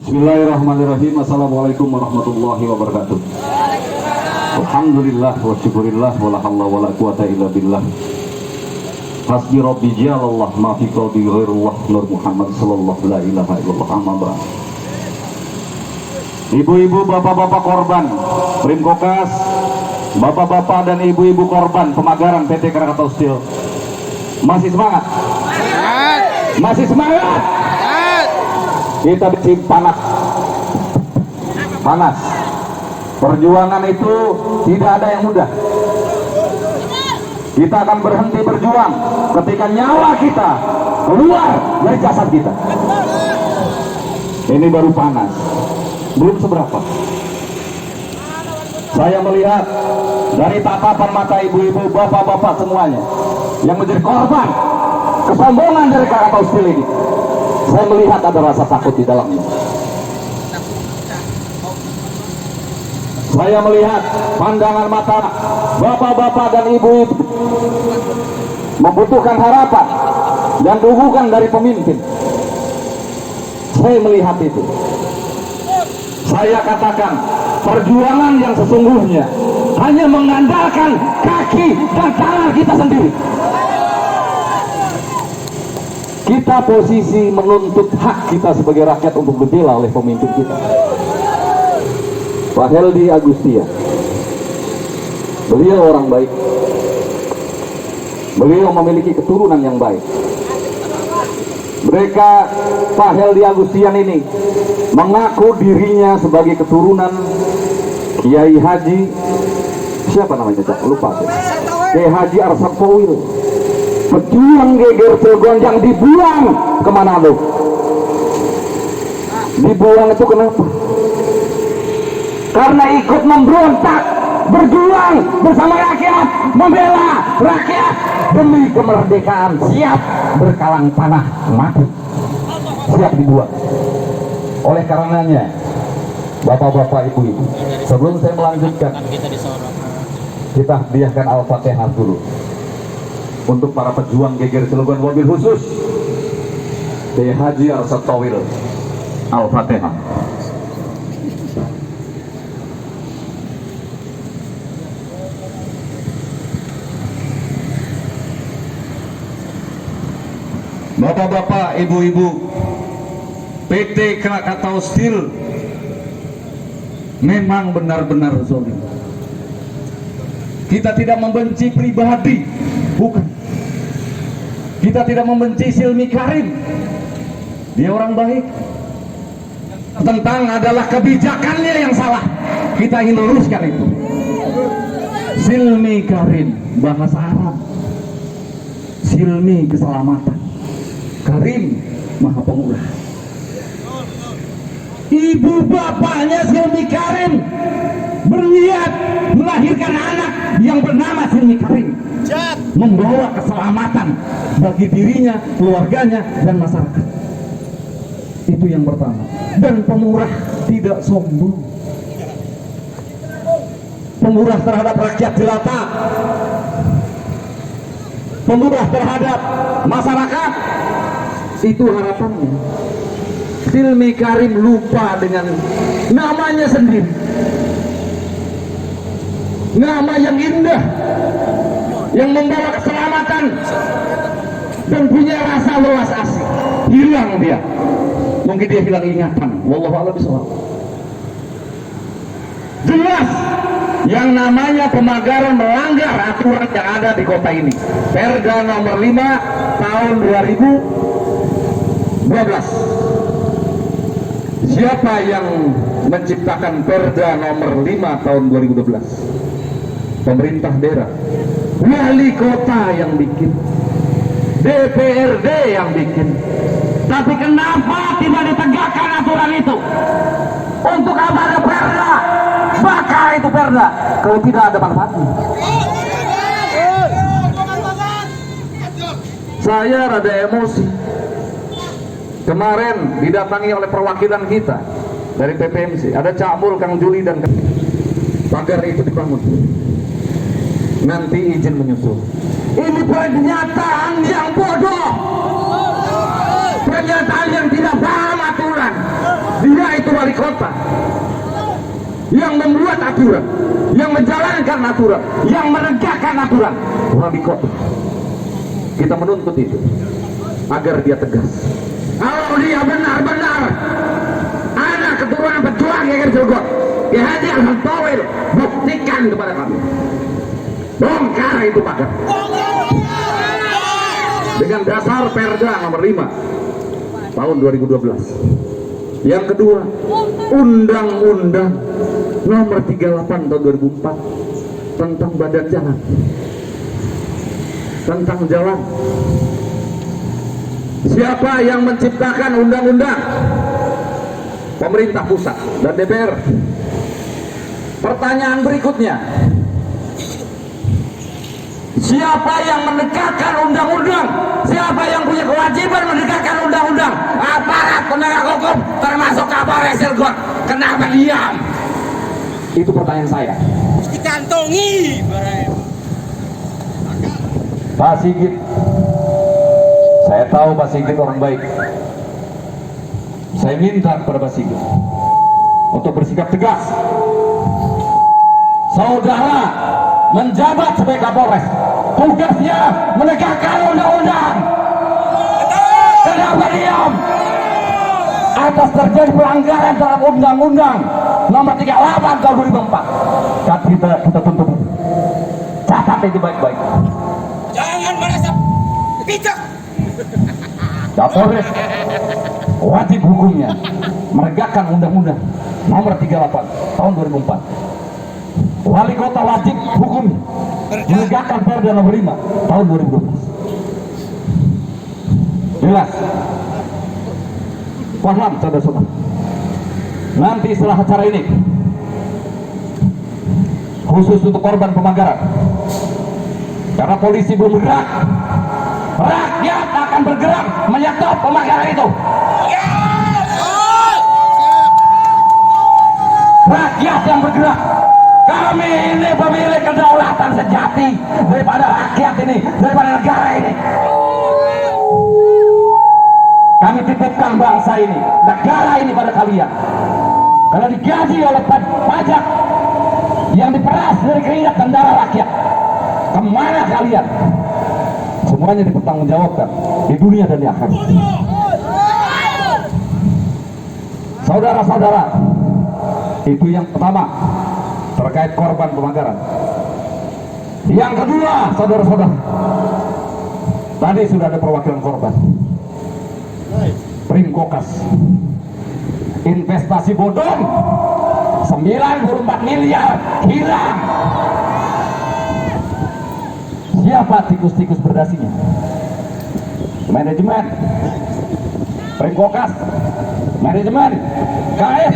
Bismillahirrahmanirrahim. Assalamualaikum warahmatullahi wabarakatuh. Alhamdulillah wa syukurillah wa la hawla wa la quwata illa billah. Hasbi rabbi jalallah ma fi qalbi ghairullah nur Muhammad sallallahu la ilaha illallah amma ba'd. Ibu-ibu, bapak-bapak korban Prim Kokas, bapak-bapak dan ibu-ibu korban pemagaran PT Krakatau Steel, masih semangat? Masih semangat? Kita bikin panas. Perjuangan itu tidak ada yang mudah. Kita akan berhenti berjuang ketika nyawa kita keluar dari jasad kita. Ini baru panas, belum seberapa. Saya melihat dari tatapan mata ibu-ibu, bapak-bapak semuanya yang menjadi korban kesombongan dari Krakatau Steel ini. Saya melihat ada rasa takut di dalamnya. Saya melihat pandangan mata bapak-bapak dan ibu-ibu membutuhkan harapan dan dukungan dari pemimpin. Saya melihat itu. Saya katakan, perjuangan yang sesungguhnya hanya mengandalkan kaki dan tangan kita sendiri. Kita posisi menuntut hak kita sebagai rakyat untuk dibela oleh pemimpin kita, Pak Heldy Agustian. Beliau orang baik. Beliau memiliki keturunan yang baik. Mereka, Pak Heldy Agustian ini mengaku dirinya sebagai keturunan Kiai Haji, siapa namanya Cak? Lupa saya. Kiai Haji Arsad Powil, pejuang geger Cilegon yang dibuang kemana lo? Dibuang itu kenapa? Karena ikut memberontak, berjuang bersama rakyat, membela rakyat demi kemerdekaan, siap berkalang tanah mati, siap dibuang. Oleh karenanya, bapak-bapak, ibu-ibu, sebelum saya melanjutkan, kita hadiahkan Al-Fatihah dulu untuk para pejuang geger Cilegon, wabil khusus Kiai Haji Arsad Powil. Al-Fatihah. Bapak-bapak, ibu-ibu, PT Krakatau Steel memang benar-benar zalim. Kita tidak membenci pribadi, bukan. Kita tidak membenci Silmi Karim, dia orang baik. Tentang adalah kebijakannya yang salah, kita ingin luruskan itu. Silmi Karim, bahasa Arab, Silmi keselamatan, Karim maha pemurah. Ibu bapaknya Silmi Karim berniat melahirkan anak yang bernama Silmi Karim, membawa keselamatan bagi dirinya, keluarganya, dan masyarakat. Itu yang pertama. Dan pemurah, tidak sombong. Pemurah terhadap rakyat jelata, pemurah terhadap masyarakat. Itu harapannya. Silmi Karim lupa dengan namanya sendiri, nama yang indah, yang membawa keselamatan dan punya rasa welas asih. Hilang dia, mungkin dia hilang ingatan. Wallahu a'lam bishawab. Jelas yang namanya pemagaran melanggar aturan yang ada di kota ini. Perda nomor 5 tahun 2012. Siapa yang menciptakan Perda nomor 5 tahun 2012? Pemerintah daerah, wali kota yang bikin, DPRD yang bikin. Tapi kenapa tidak ditegakkan aturan itu? Untuk apa ada perda? Bakal itu perda kalau tidak ada manfaatnya. Saya rada emosi kemarin didatangi oleh perwakilan kita dari PPMC. Ada Cak Mul, Kang Juli, dan pagar itu dibangun. Nanti izin menyusul. Ini pernyataan yang bodoh, pernyataan yang tidak paham aturan. Dia itu wali kota yang membuat aturan, yang menjalankan aturan, yang menegakkan aturan. Wali kota. Kita menuntut itu agar dia tegas. Kalau dia benar-benar ada keturunan pejuang yang Cilegon, Ki Haji Ahmad Thohir, buktikan kepada kami. Bongkar itu pagar. Dengan dasar Perda nomor 5 tahun 2012. Yang kedua, Undang-Undang nomor 38 tahun 2004 tentang badan jalan. Tentang jalan. Siapa yang menciptakan undang-undang? Pemerintah pusat dan DPR. Pertanyaan berikutnya, siapa yang menegakkan undang-undang? Siapa yang punya kewajiban menegakkan undang-undang? Aparat penegak hukum, termasuk Kapolres Cilegon. Kenapa diam? Itu pertanyaan saya. Dikantongi. Pak Sigit, saya tahu Pak Sigit orang baik. Saya minta kepada Pak Sigit untuk bersikap tegas. Saudara menjabat sebagai Kapolres, tugasnya menegakkan undang-undang. Kenapa diam? Atas terjadi pelanggaran dalam undang-undang nomor 38 tahun 2004. Kita tuntut. Catat itu baik-baik. Jangan merasa bijak. Kapolres wajib hukumnya menegakkan undang-undang nomor 38 tahun 2004. Wali kota wajib hukum menegakkan Perda nomor 5 tahun 2012. Jelas. Paham saudara-saudara. Nanti setelah acara ini, khusus untuk korban pemagaran, karena polisi belum bergerak, rakyat akan bergerak menyetop pemagaran itu. Rakyat yang bergerak. Kami ini pemilik kedaulatan sejati daripada rakyat ini, daripada negara ini. Kami titipkan bangsa ini, negara ini pada kalian. Karena digaji oleh pajak yang diperas dari keringat dan darah rakyat. Kemana kalian? Semuanya dipertanggungjawabkan di dunia dan di akhirat. Saudara-saudara, itu yang pertama terkait korban pemagaran. Yang kedua, saudara-saudara, tadi sudah ada perwakilan korban. Primkokas, investasi bodong 94 miliar hilang. Siapa tikus-tikus berdasinya? Manajemen Primkokas, manajemen KF,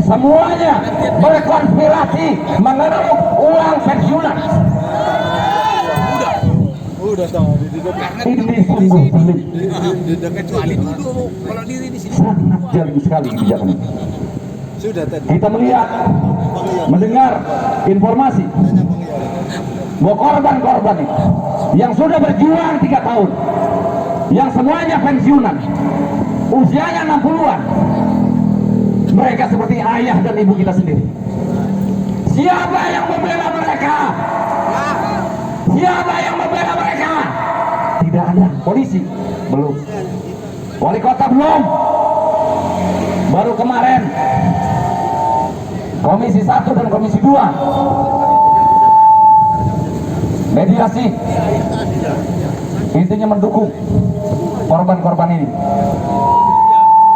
semuanya berkonspirasi mengeruk uang pensiunan. Udah tahu Ini sungguh pelik. udah kecuali dulu kalau diri di sini. Sangat jeli sekali kebijakan ini. Sudah tadi. Kita melihat, mendengar informasi bahwa korban-korban itu yang sudah berjuang 3 tahun, yang semuanya pensiunan, usianya 60-an, mereka seperti ayah dan ibu kita sendiri. Siapa yang membela mereka? Siapa yang membela mereka? Tidak ada. Polisi belum, wali kota belum, baru kemarin Komisi 1 dan Komisi 2 mediasi, intinya mendukung korban-korban ini.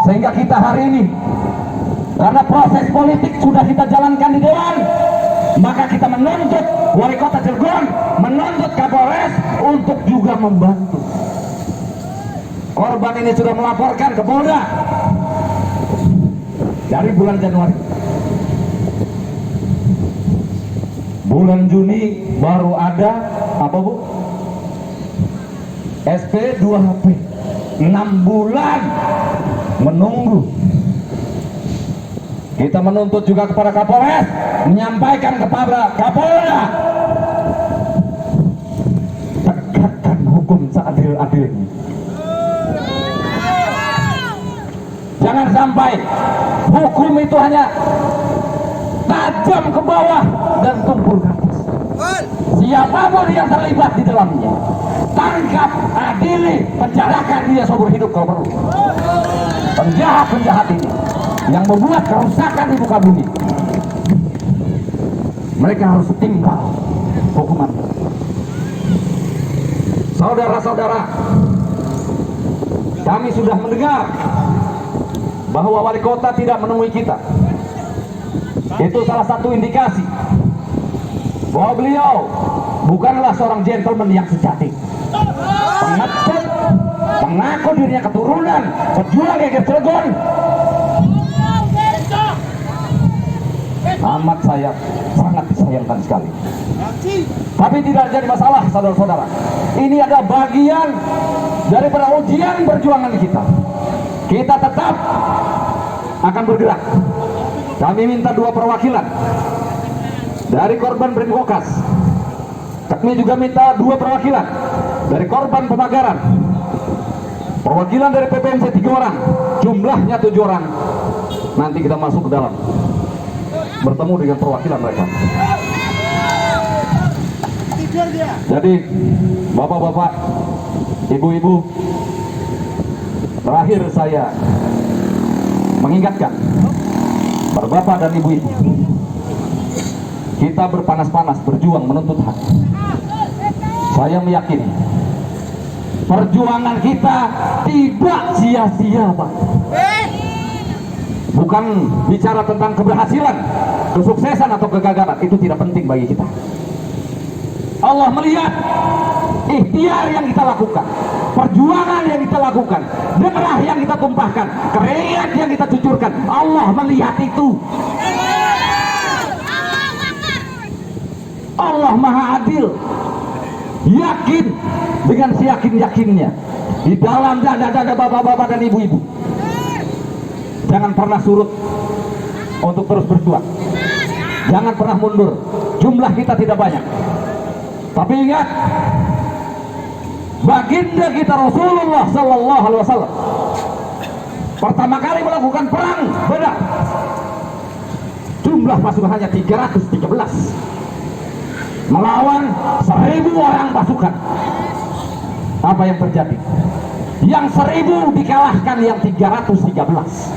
Sehingga kita hari ini, karena proses politik sudah kita jalankan di Dewan, maka kita menuntut wali kota Cilegon, menuntut Kapolres untuk juga membantu. Korban ini sudah melaporkan ke Polda dari bulan Januari. Bulan Juni baru ada apa Bu? SP 2HP. 6 bulan menunggu. Kita menuntut juga kepada Kapolres, menyampaikan kepada Kapolda, tegakkan hukum seadil-adilnya. Jangan sampai hukum itu hanya tajam ke bawah dan tumpul ke atas. Siapapun yang terlibat di dalamnya, tangkap, adili, penjarakan dia seumur hidup kalau perlu. Penjahat-penjahat ini yang membuat kerusakan di muka bumi, mereka harus timbal hukuman. Saudara-saudara, kami sudah mendengar bahwa wali kota tidak menemui kita. Itu salah satu indikasi bahwa beliau bukanlah seorang gentleman yang sejati. Pengecut, mengaku dirinya keturunan pejuang Geger Cilegon. Amat saya sangat disayangkan sekali. Tapi tidak jadi masalah, saudara-saudara. Ini ada bagian daripada ujian perjuangan kita. Kita tetap akan bergerak. Kami minta 2 perwakilan dari korban Brimkokas. Kami juga minta 2 perwakilan dari korban Pemagaran. Perwakilan dari PPMC 3 orang, jumlahnya 7 orang. Nanti kita masuk ke dalam, bertemu dengan perwakilan mereka. Jadi bapak-bapak, ibu-ibu, terakhir saya mengingatkan bapak dan ibu-ibu, kita berpanas-panas berjuang menuntut hak. Saya meyakini perjuangan kita tidak sia-sia, Pak. Bukan bicara tentang keberhasilan, kesuksesan atau kegagalan, itu tidak penting bagi kita. Allah melihat ikhtiar yang kita lakukan, perjuangan yang kita lakukan, darah yang kita tumpahkan, keringat yang kita cucurkan. Allah melihat itu. Allah Maha Adil. Yakin dengan seyakin-yakinnya di dalam dada-dada bapak-bapak dan ibu-ibu. Jangan pernah surut untuk terus berjuang. Jangan pernah mundur. Jumlah kita tidak banyak, tapi ingat, baginda kita Rasulullah Sallallahu Alaihi Wasallam pertama kali melakukan perang Badar, jumlah pasukan hanya 313 melawan 1000 orang pasukan. Apa yang terjadi? Yang 1000 dikalahkan yang 313.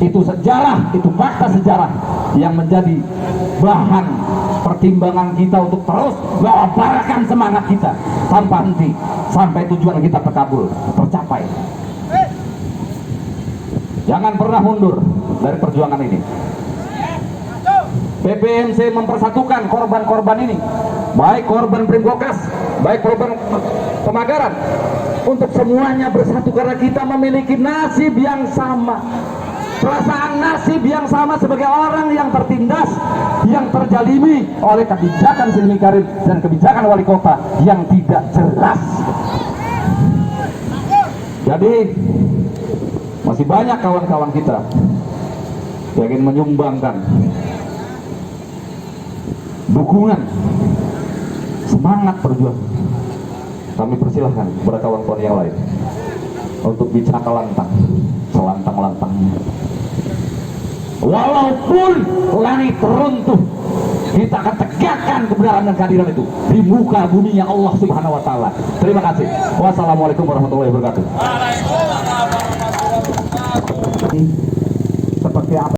Itu sejarah, itu fakta sejarah yang menjadi bahan pertimbangan kita untuk terus mengobarkan semangat kita tanpa henti sampai tujuan kita tercapai. Jangan pernah mundur dari perjuangan ini. PPMC mempersatukan korban-korban ini, baik korban Brimkokas, baik korban Pemagaran, untuk semuanya bersatu karena kita memiliki nasib yang sama. Perasaan nasib yang sama sebagai orang yang tertindas, yang terjalimi oleh kebijakan Sri Karim dan kebijakan wali kota yang tidak jelas. Jadi masih banyak kawan-kawan kita yang ingin menyumbangkan dukungan, semangat berjuang. Kami persilahkan kepada kawan-kawan yang lain untuk bicara lantang, selantang-lantangnya. Walaupun langit runtuh, kita akan tegakkan kebenaran dan keadilan itu di muka bumi yang Allah Subhanahu wa Ta'ala. Terima kasih. Wassalamualaikum warahmatullahi wabarakatuh. Seperti apa